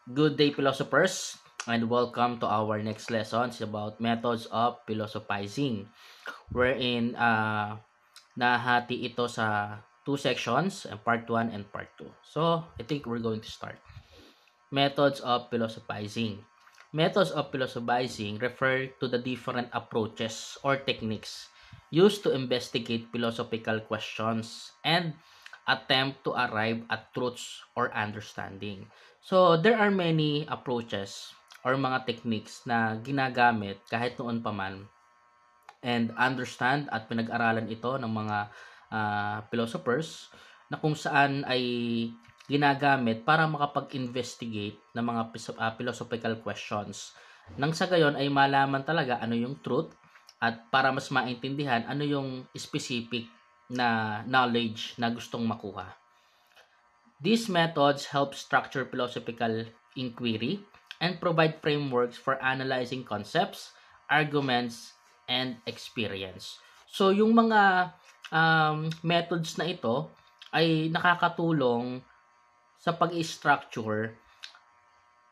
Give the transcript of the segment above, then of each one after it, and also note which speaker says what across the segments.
Speaker 1: Good day, philosophers, and welcome to our next lessons about methods of philosophizing, wherein nahati ito sa two sections, part 1 and part 2. So, I think we're going to start. Methods of philosophizing. Methods of philosophizing refer to the different approaches or techniques used to investigate philosophical questions and attempt to arrive at truths or understanding. So, there are many approaches or mga techniques na ginagamit kahit noon pa man and understand at pinag-aralan ito ng mga philosophers na kung saan ay ginagamit para makapag-investigate ng mga philosophical questions. Nang sa gayon ay malaman talaga ano yung truth at para mas maintindihan ano yung specific na knowledge na gustong makuha. These methods help structure philosophical inquiry and provide frameworks for analyzing concepts, arguments, and experience. So, yung mga methods na ito ay nakakatulong sa pag-structure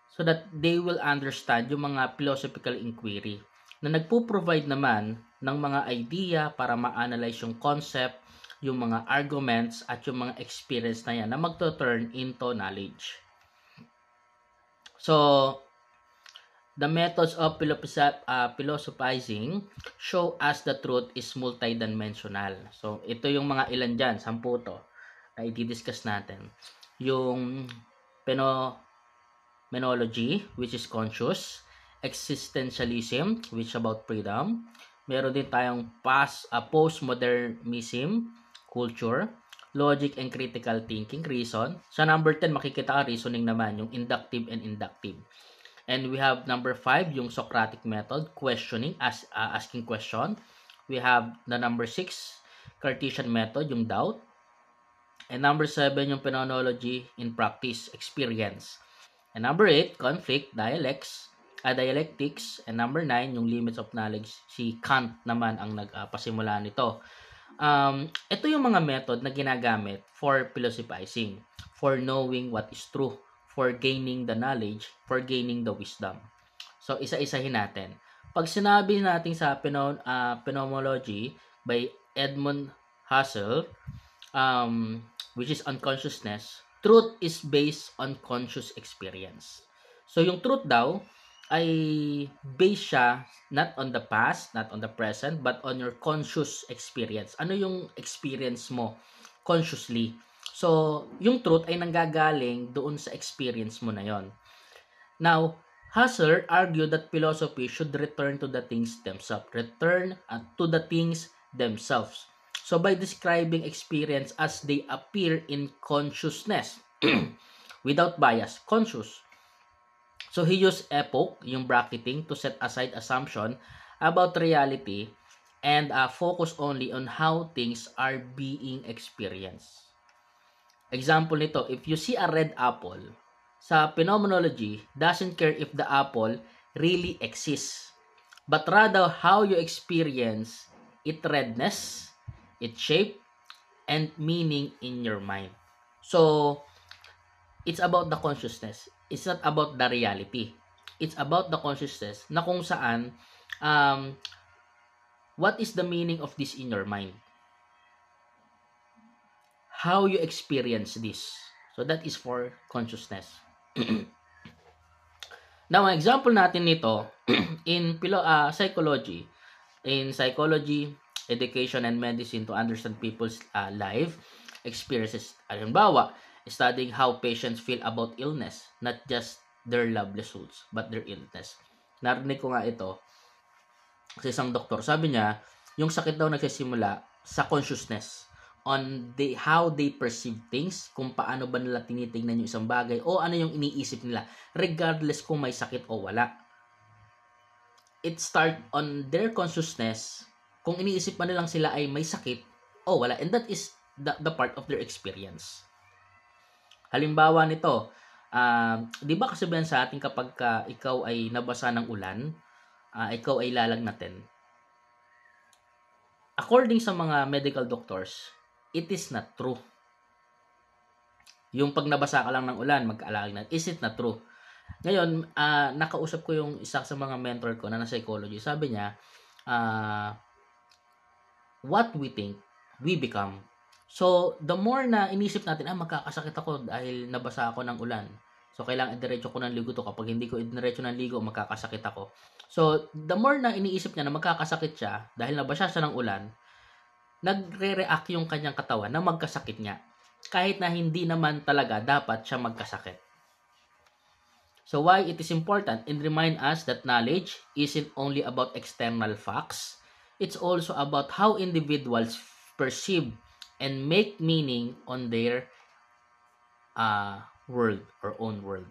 Speaker 1: so that they will understand yung mga philosophical inquiry na nagpo-provide naman ng mga idea para ma-analyze yung concept, yung mga arguments at yung mga experience na yan na magto-turn into knowledge. So, the methods of philosophizing show us the truth is multidimensional. So, ito yung mga ilan dyan, 10 to, na i-discuss natin. Yung phenomenology, which is conscious, existentialism, which is about freedom. Meron din tayong postmodernism, culture, logic and critical thinking, reason. Sa number 10, makikita ka reasoning naman, yung inductive and inductive. And we have number 5, yung Socratic method, questioning, asking question. We have the number 6, Cartesian method, yung doubt. And number 7, yung phenomenology in practice, experience. And number 8, conflict, dialectics. And number 9, yung limits of knowledge. Si Kant naman ang nagpasimula nito. Ito yung mga method na ginagamit for philosophizing, for knowing what is true, for gaining the knowledge, for gaining the wisdom. So, isa-isahin natin. Pag sinabi natin sa phenomenology by Edmund Husserl, which is unconsciousness, truth is based on conscious experience. So, yung truth daw ay based siya not on the past, not on the present, but on your conscious experience. Ano yung experience mo consciously? So, yung truth ay nanggagaling doon sa experience mo na yon. Now, Husserl argued that philosophy should return to the things themselves. Return to the things themselves. So, by describing experience as they appear in consciousness, without bias, conscious. So, he used epoch, yung bracketing, to set aside assumption about reality and focus only on how things are being experienced. Example nito, if you see a red apple, sa phenomenology, doesn't care if the apple really exists, but rather how you experience its redness, its shape, and meaning in your mind. So, it's about the consciousness. It's not about the reality. It's about the consciousness na kung saan what is the meaning of this in your mind? How you experience this. So that is for consciousness. Now, ang example natin nito in psychology. In psychology, education, and medicine to understand people's life experiences. Halimbawa, studying how patients feel about illness, not just their lab results, but their illness. Narinig ko nga ito sa isang doktor. Sabi niya, yung sakit daw nagsisimula sa consciousness on how they perceive things, kung paano ba nila tinitingnan yung isang bagay o ano yung iniisip nila, regardless kung may sakit o wala. It start on their consciousness kung iniisip man nilang sila ay may sakit o wala. And that is the part of their experience. Halimbawa nito, di ba kasabihan sa atin kapag ikaw ay nabasa ng ulan, ikaw ay lalagnatin. According sa mga medical doctors, it is not true. Yung pag nabasa ka lang ng ulan, magkaalala, is it not true? Ngayon, nakausap ko yung isa sa mga mentor ko na psychology. Sabi niya, what we think, we become. So, the more na inisip natin, magkakasakit ako dahil nabasa ako ng ulan. So, kailangan idiretso ko ng ligo to. Kapag hindi ko idiretso ng ligo, magkakasakit ako. So, the more na iniisip niya na magkakasakit siya dahil nabasa siya ng ulan, nagre-react yung kanyang katawan na magkasakit niya. Kahit na hindi naman talaga dapat siya magkasakit. So why it is important and remind us that knowledge isn't only about external facts, it's also about how individuals perceive and make meaning on their world or own world.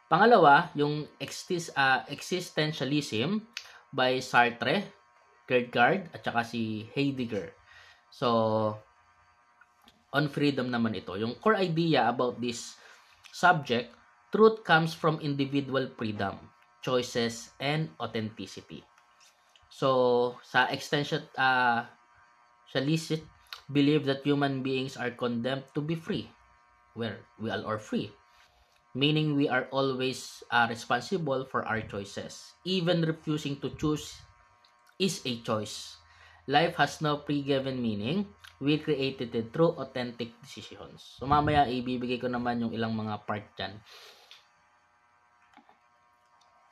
Speaker 1: Pangalawa, yung existentialism by Sartre, Kierkegaard, at saka si Heidegger. So, on freedom naman ito. Yung core idea about this subject, truth comes from individual freedom, choices, and authenticity. So, sa existentialist believe that human beings are condemned to be free, where we all are free, meaning we are always responsible for our choices. Even refusing to choose is a choice. Life has no pre-given meaning. We created it through authentic decisions. So, mamaya ibibigay ko naman yung ilang mga part dyan.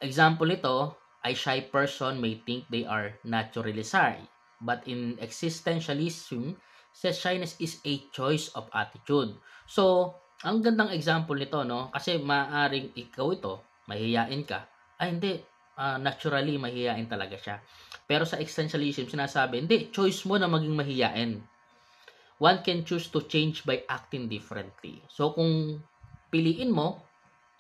Speaker 1: Example nito, a shy person may think they are naturally shy. But in existentialism, says shyness is a choice of attitude. So, ang gandang example nito, no? Kasi maaring ikaw ito, mahihiyain ka. Ay, hindi. Naturally, mahihiyain talaga siya. Pero sa existentialism, sinasabi, hindi, choice mo na maging mahihiyain. One can choose to change by acting differently. So, kung piliin mo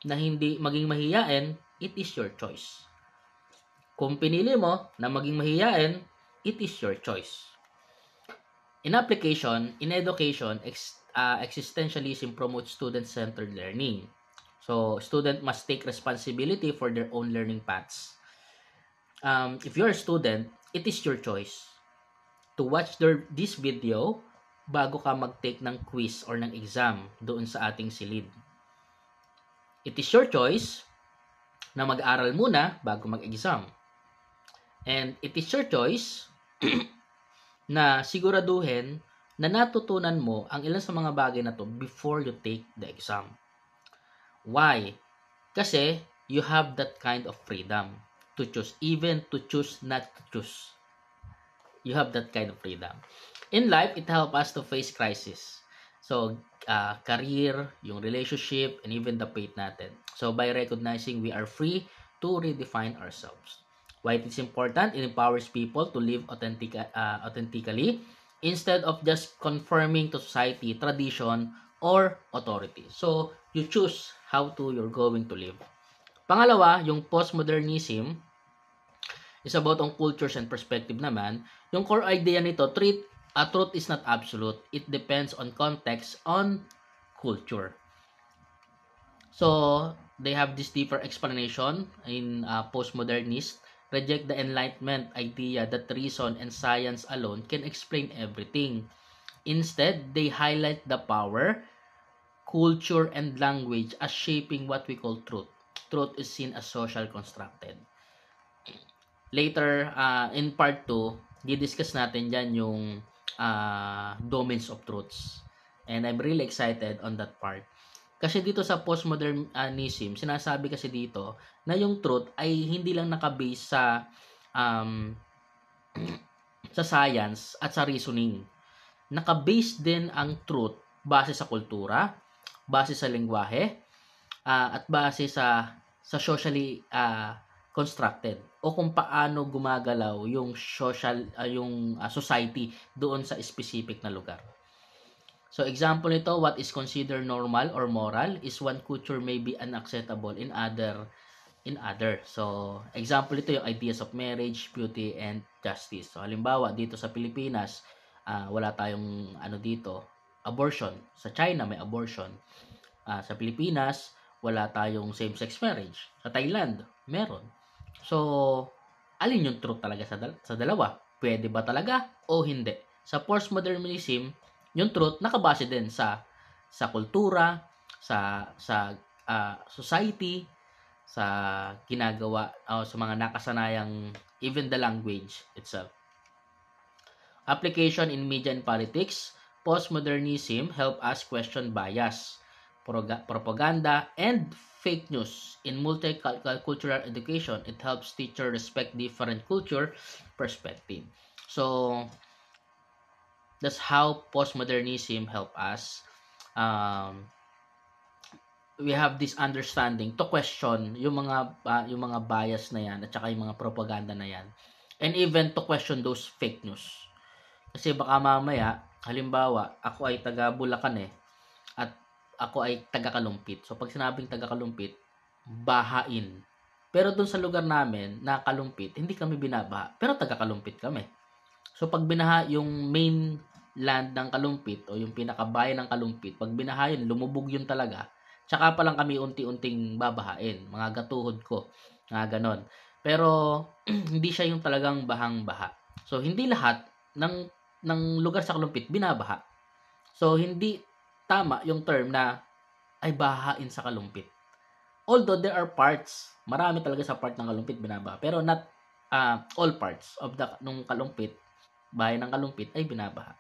Speaker 1: na hindi maging mahihiyain, it is your choice. Kung pinili mo na maging mahihiyain, it is your choice. In application, in education, existentialism promotes student-centered learning. So, student must take responsibility for their own learning paths. If you're a student, it is your choice to watch this video bago ka mag-take ng quiz or ng exam doon sa ating silid. It is your choice na mag-aral muna bago mag-exam. And it is your choice na siguraduhin na natutunan mo ang ilan sa mga bagay na to before you take the exam. Why? Kasi you have that kind of freedom to choose, even to choose not to choose. You have that kind of freedom. In life, it helps us to face crisis. So, career, yung relationship, and even the faith natin. So, by recognizing we are free to redefine ourselves. Why it is important? It empowers people to live authentically instead of just conforming to society, tradition, or authority. So, you choose how you're going to live. Pangalawa, yung postmodernism is about on cultures and perspective naman. Yung core idea nito, truth is not absolute. It depends on context, on culture. So, they have this deeper explanation in postmodernist, reject the Enlightenment idea that reason and science alone can explain everything. Instead, they highlight the power, culture, and language as shaping what we call truth. Truth is seen as social constructed. Later, in part 2, di-discuss natin dyan yung domains of truths. And I'm really excited on that part. Kasi dito sa postmodernism, sinasabi kasi dito na yung truth ay hindi lang nakabase sa science at sa reasoning. Nakabase din ang truth base sa kultura, base sa lengguwahe, at base sa socially constructed o kung paano gumagalaw yung society doon sa specific na lugar. So example nito, what is considered normal or moral is one culture may be unacceptable in other. So example nito yung ideas of marriage, beauty, and justice. So halimbawa dito sa Pilipinas, wala tayong dito, abortion. Sa China may abortion. Sa Pilipinas, wala tayong same-sex marriage. Sa Thailand, meron. So, alin yung truth talaga sa dalawa? Pwede ba talaga o hindi? Sa postmodernism, yung truth nakabase din sa kultura, sa society, sa ginagawa o sa mga nakasanayang, even the language itself. Application in media and politics. Postmodernism help us question bias, propaganda, and fake news. In multicultural education, it helps teacher respect different culture perspective. So, that's how postmodernism help us. We have this understanding to question yung mga bias na yan at saka yung mga propaganda na yan, and even to question those fake news. Kasi baka mamaya, halimbawa, ako ay taga Bulacan at ako ay taga Kalumpit. So pag sinabing taga Kalumpit, bahain. Pero dun sa lugar namin na Kalumpit, hindi kami binabaha, pero taga Kalumpit kami. So pag binaha yung main land ng Kalumpit o yung pinakabayan ng Kalumpit, pag binaha yun, lumubog yun talaga. Tsaka pa lang kami unti-unting babahain, mga gatuhod ko, mga ganon. Pero hindi siya yung talagang bahang-baha. So hindi lahat ng lugar sa Kalumpit binabaha. So hindi tama yung term na ay bahain sa Kalumpit. Although there are parts, marami talaga sa part ng Kalumpit binabaha, pero not all parts of nung Kalumpit, bayan ng Kalumpit ay binabaha.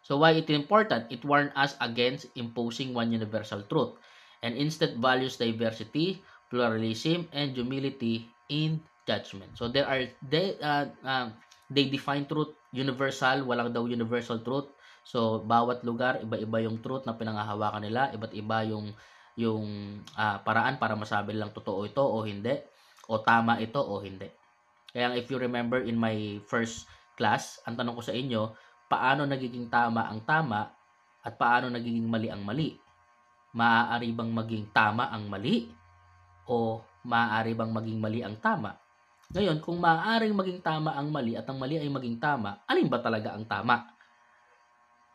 Speaker 1: So why it is important? It warns us against imposing one universal truth and instead values diversity, pluralism, and humility in judgment. So they define truth universal, walang daw universal truth. So bawat lugar iba-iba yung truth na pinanghahawakan nila, iba't iba yung paraan para masabi lang totoo ito o hindi, o tama ito o hindi. Kaya if you remember in my first class, ang tanong ko sa inyo, paano nagiging tama ang tama at paano nagiging mali ang mali? Maaari bang maging tama ang mali o maaari bang maging mali ang tama? Ngayon, kung maaaring maging tama ang mali at ang mali ay maging tama, alin ba talaga ang tama?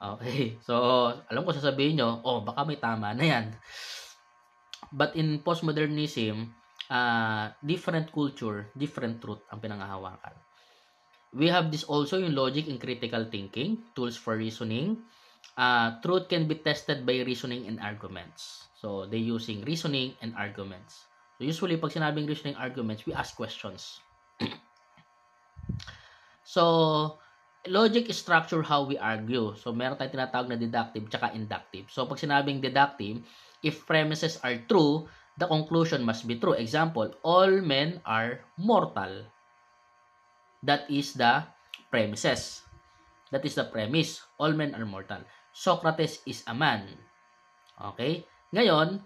Speaker 1: Okay, so alam ko sasabihin nyo, baka may tama na yan. But in postmodernism, different culture, different truth ang pinanghahawakan. We have this also yung logic and critical thinking, tools for reasoning. Truth can be tested by reasoning and arguments. So, they using reasoning and arguments. So, usually, pag sinabing reasoning arguments, we ask questions. So, logic is structure how we argue. So, meron tayong tinatawag na deductive tsaka inductive. So, pag sinabing deductive, if premises are true, the conclusion must be true. Example, all men are mortal. That is the premises. That is the premise. All men are mortal. Socrates is a man. Okay? Ngayon,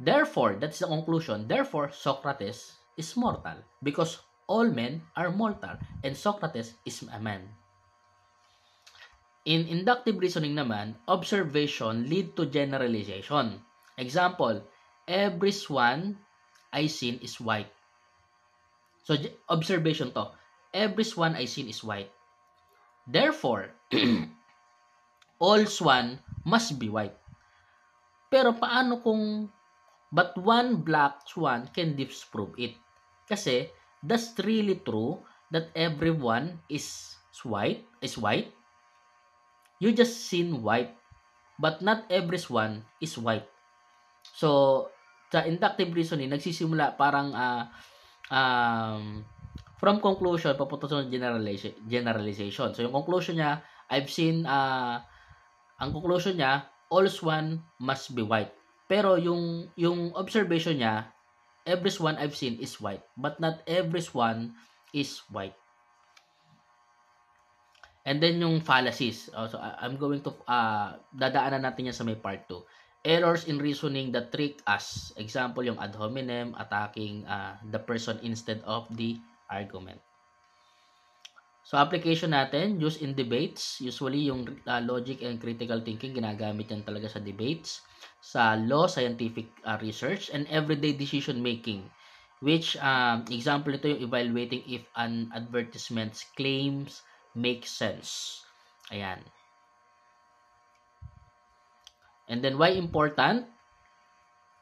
Speaker 1: therefore, that's the conclusion. Therefore, Socrates is mortal. Because all men are mortal. And Socrates is a man. In inductive reasoning naman, observation lead to generalization. Example, every swan I seen is white. So, observation to. Every swan I seen is white. Therefore, all swan must be white. Pero paano kung but one black swan can disprove it? Kasi that's really true that everyone is white. You just seen white, but not every swan is white. So, sa inductive reasoning, nagsisimula parang from conclusion, papunta sa generalization. So, yung conclusion niya, ang conclusion niya, all swan must be white. Pero yung observation niya, every swan I've seen is white, but not every swan is white. And then yung fallacies. So, I'm going to, dadaanan natin yan sa may part 2. Errors in reasoning that trick us. Example, yung ad hominem, attacking the person instead of the argument. So, application natin, use in debates. Usually, yung logic and critical thinking, ginagamit yan talaga sa debates. Sa law, scientific research, and everyday decision making. Which, example nito yung evaluating if an advertisement's claims make sense. Ayan. And then, why important?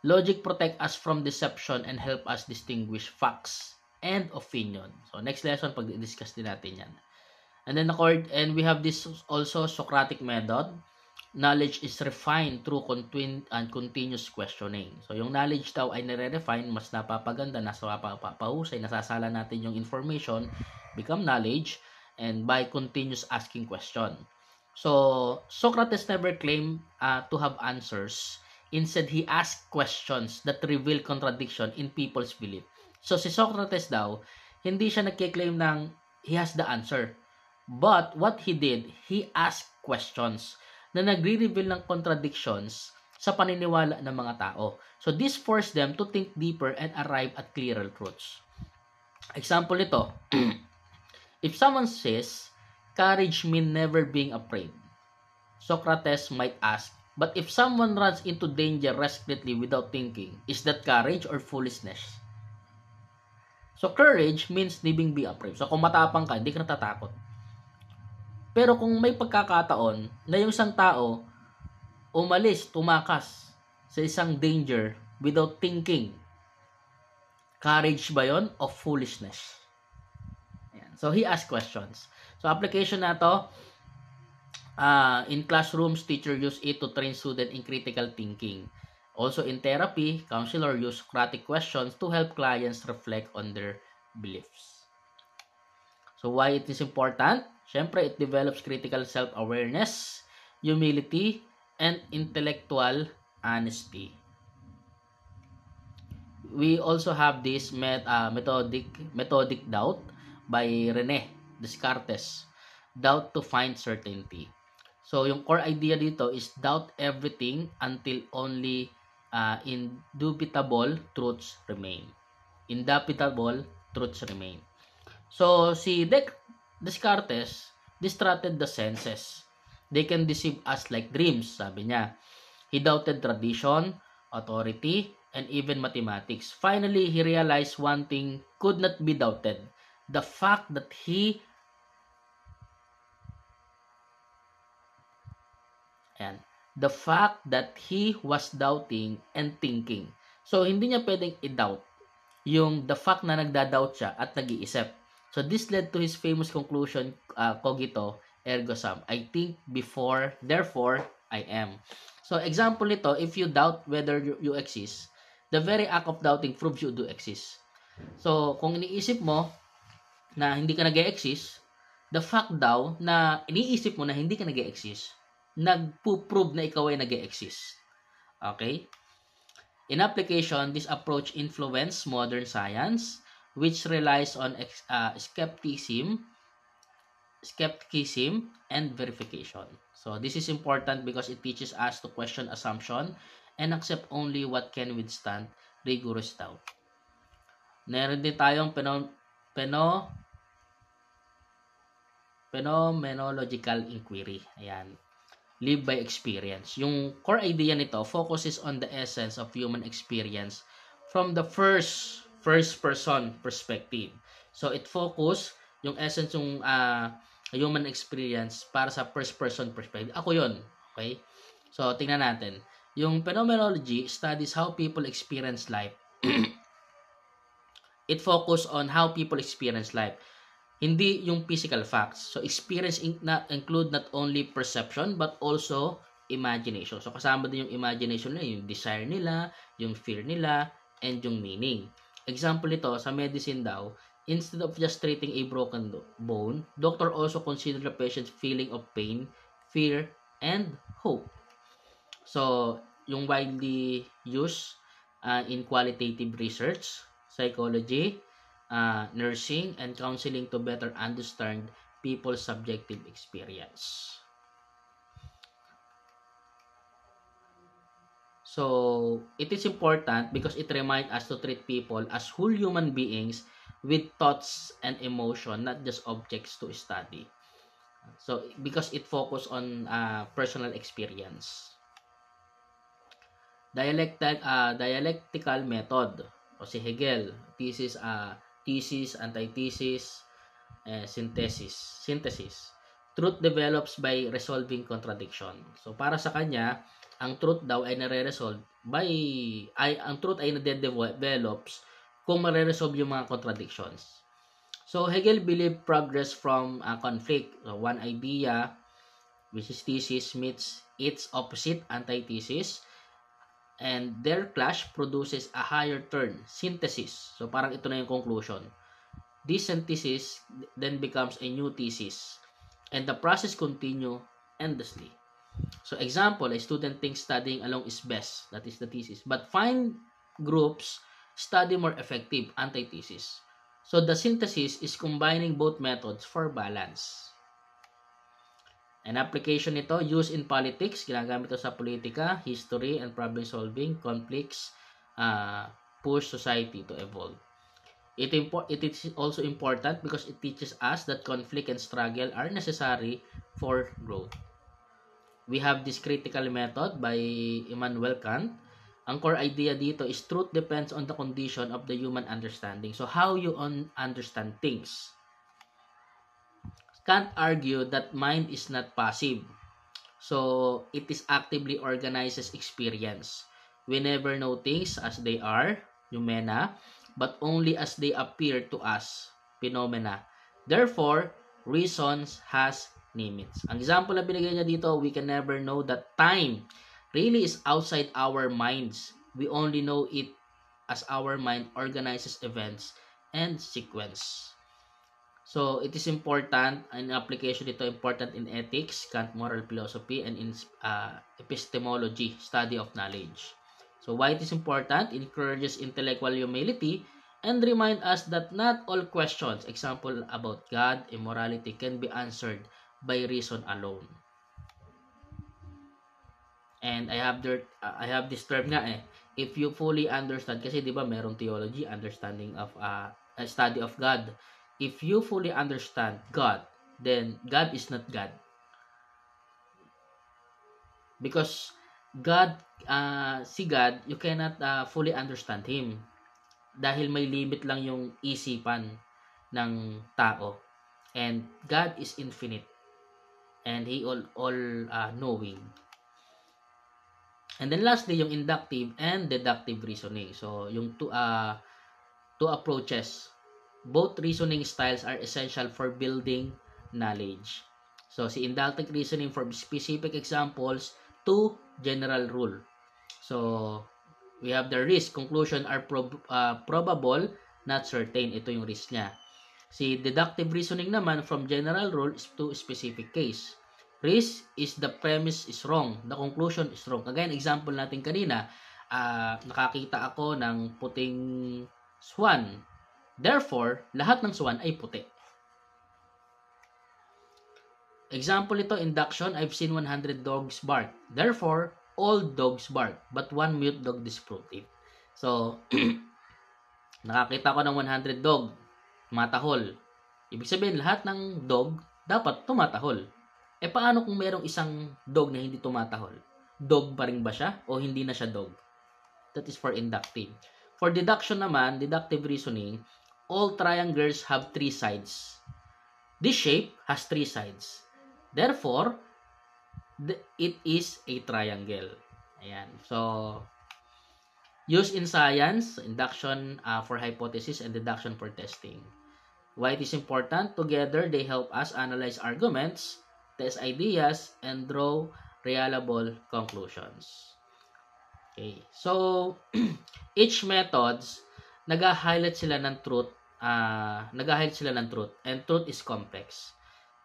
Speaker 1: Logic protect us from deception and help us distinguish facts and opinion. So, next lesson, pag-discuss din natin yan. And then, we have this also Socratic method knowledge is refined through continuous questioning. So, yung knowledge daw ay nire-refine, mas napapaganda, napapahusay, nasasala natin yung information, become knowledge, and by continuous asking question. So, Socrates never claimed to have answers. Instead, he asked questions that reveal contradiction in people's belief. So, si Socrates daw, hindi siya nagkiklaim ng he has the answer. But what he did, he asked questions na nagre-reveal ng contradictions sa paniniwala ng mga tao. So, this forced them to think deeper and arrive at clearer truths. Example nito, if someone says, courage means never being afraid, Socrates might ask, but if someone runs into danger restlessly without thinking, is that courage or foolishness? So, courage means never being afraid. So, kung matapang ka, hindi ka natatakot. Pero kung may pagkakataon na yung isang tao umalis, tumakas sa isang danger without thinking, courage ba yon o foolishness? Ayan. So, he asked questions. So, application na to, in classrooms, teacher use it to train student in critical thinking. Also, in therapy, counselor use Socratic questions to help clients reflect on their beliefs. So, why it is important? Siyempre, it develops critical self-awareness, humility, and intellectual honesty. We also have this methodic doubt by René Descartes. Doubt to find certainty. So, yung core idea dito is doubt everything until only indubitable truths remain. Indubitable truths remain. So, si Descartes distracted the senses. They can deceive us like dreams, sabi niya. He doubted tradition, authority, and even mathematics. Finally, he realized one thing could not be doubted. The fact that he was doubting and thinking. So, hindi niya pwedeng i-doubt yung the fact na nagda-doubt siya at nag-iisip. So, this led to his famous conclusion, cogito ergo sum. I think before, therefore, I am. So, example nito, if you doubt whether you exist, the very act of doubting proves you do exist. So, kung iniisip mo na hindi ka nag-e-exist, the fact daw na iniisip mo na hindi ka nag-e-exist, nagpo-prove na ikaw ay nag-e-exist. Okay? In application, this approach influenced modern science, which relies on skepticism and verification. So, this is important because it teaches us to question assumption and accept only what can withstand rigorous doubt. Meron din tayong phenomenological inquiry. Ayan. Live by experience. Yung core idea nito focuses on the essence of human experience from the first person perspective. So, it focus yung essence yung human experience para sa first person perspective. Ako yun. Okay? So, tingnan natin. Yung phenomenology studies how people experience life. It focus on how people experience life. Hindi yung physical facts. So, experience include not only perception but also imagination. So, kasama din yung imagination nila, yung desire nila, yung fear nila, and yung meaning. Example nito, sa medicine daw, instead of just treating a broken bone, doctor also consider the patient's feeling of pain, fear, and hope. So, yung widely used in qualitative research, psychology, nursing, and counseling to better understand people's subjective experience. So, it is important because it reminds us to treat people as whole human beings with thoughts and emotion, not just objects to study. So, because it focuses on personal experience. Dialectical method, o si Hegel, thesis, antithesis, synthesis. Truth develops by resolving contradiction. So, para sa kanya, ang truth daw ay nare-resolve ang truth ay nade-develops kung mare-resolve yung mga contradictions. So, Hegel believed progress from conflict. So, one idea, which is thesis, meets its opposite, antithesis, and their clash produces a higher turn, synthesis. So parang ito na yung conclusion. This synthesis then becomes a new thesis, and the process continue endlessly. So example, a student thinks studying alone is best, that is the thesis, but find groups study more effective, antithesis. So the synthesis is combining both methods for balance. An application nito, used in politics, ginagamit ito sa politika, history, and problem solving, conflicts, push society to evolve. It is also important because it teaches us that conflict and struggle are necessary for growth. We have this critical method by Immanuel Kant. Ang core idea dito is truth depends on the condition of the human understanding. So how you understand things. Kant argued that mind is not passive. So it is actively organizes experience. We never know things as they are, noumena, but only as they appear to us, phenomena. Therefore, reasons has limits. Ang example na binigay niya dito, we can never know that time really is outside our minds. We only know it as our mind organizes events and sequence. So, it is important, an application dito important in ethics, Kant moral philosophy, and in epistemology, study of knowledge. So, why it is important? It encourages intellectual humility and remind us that not all questions, example about God, immorality, can be answered by reason alone. And I have this term nga if you fully understand, kasi di ba merong theology, understanding of study of God. If you fully understand God, then God is not God. Because God, si God, you cannot fully understand Him. Dahil may limit lang yung isipan ng tao. And God is infinite. And He all knowing. And then lastly, yung inductive and deductive reasoning. So, yung two approaches. Both reasoning styles are essential for building knowledge. So, si inductive reasoning from specific examples to general rule. So, we have the risk. Conclusion are probable, not certain. Ito yung risk niya. Si deductive reasoning naman from general rule to specific case. Risk is the premise is wrong. The conclusion is wrong. Again, example natin kanina, nakakita ako ng puting swan. Therefore, lahat ng swan ay puti. Example ito, induction, I've seen 100 dogs bark. Therefore, all dogs bark, but one mute dog disproved it. So, nakakita ko ng 100 dog, tumatahol. Ibig sabihin, lahat ng dog dapat tumatahol. Paano kung merong isang dog na hindi tumatahol? Dog pa rin ba siya o hindi na siya dog? That is for inductive. For deduction naman, deductive reasoning, all triangles have 3 sides. This shape has 3 sides. Therefore, it is a triangle. Ayan. So, used in science, induction for hypothesis and deduction for testing. Why it is important? Together, they help us analyze arguments, test ideas, and draw reliable conclusions. Okay. So, each methods, nag-highlight sila ng truth, and truth is complex.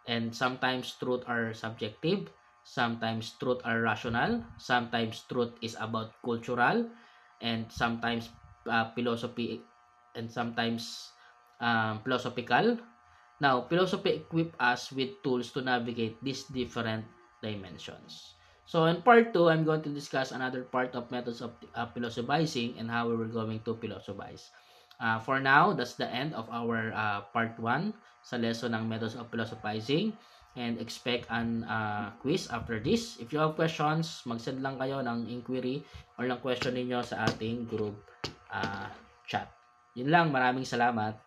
Speaker 1: And sometimes truth are subjective, sometimes truth are rational, sometimes truth is about cultural, and sometimes philosophy, and sometimes philosophical. Now, philosophy equip us with tools to navigate these different dimensions. So, in part 2, I'm going to discuss another part of methods of philosophizing and how we were going to philosophize. For now, that's the end of our part 1 sa lesson ng methods of philosophizing, and expect an quiz after this. If you have questions, mag-send lang kayo ng inquiry or ng question ninyo sa ating group chat. Yun lang, maraming salamat.